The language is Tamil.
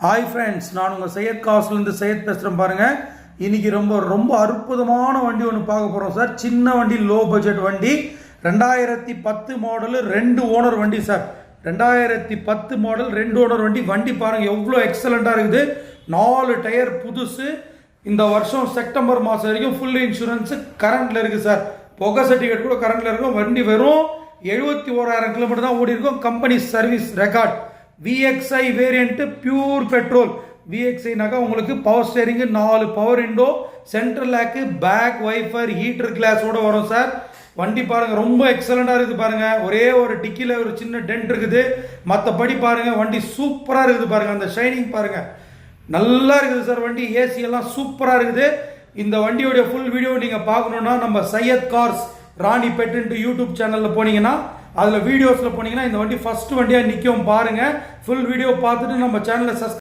ஹாய் ஃப்ரெண்ட்ஸ், நான் உங்கள் சையத் காசுலேருந்து சையத் பேசுகிறேன் பாருங்கள். இன்றைக்கி ரொம்ப அற்புதமான வண்டி ஒன்று பார்க்க போகிறோம் சார். சின்ன வண்டி, லோ பட்ஜெட் வண்டி, 2010 மாடலு, 2 ஓனர் வண்டி சார். 2010 மாடல் 2 ஓனர் வண்டி. வண்டி பாருங்கள் எவ்வளோ எக்ஸலண்ட்டாக இருக்குது. 4 டயர் புதுசு. இந்த வருஷம் செப்டம்பர் மாதம் வரைக்கும் ஃபுல் இன்சூரன்ஸு கரண்ட்டில் இருக்குது சார். புகை சர்டிஃபிகேட் கூட கரண்ட்டில் இருக்கும். வண்டி வெறும் 71,000 கிலோமீட்டர் தான் ஓடி இருக்கும். Company service record. VXI variant pure petrol. VXIனாக்கா உங்களுக்கு power steering, 4 power window, central lock, back wiper, heater கிளாஸோட வரும் சார். வண்டி பாருங்க ரொம்ப எக்ஸலண்டாக இருக்குது பாருங்க. ஒரே ஒரு டிக்கியில் ஒரு சின்ன டென்ட் இருக்குது. மற்றபடி பாருங்க வண்டி சூப்பராக இருக்குது பாருங்க. அந்த ஷைனிங் பாருங்க நல்லா இருக்குது சார். வண்டி ஏசி எல்லாம் சூப்பராக இருக்குது. இந்த வண்டியோடைய ஃபுல் வீடியோ நீங்கள் பார்க்கணுன்னா நம்ம சையத் கார்ஸ் ராணிப்பேட்டுன்ட்டு யூடியூப் சேனலில் போனீங்கன்னா, அதில் வீடியோஸில் போனீங்கன்னா இந்த வண்டி ஃபர்ஸ்ட் வண்டியாக நிற்கும் பாருங்கள். ஃபுல் வீடியோ பார்த்துட்டு நம்ம சேனலை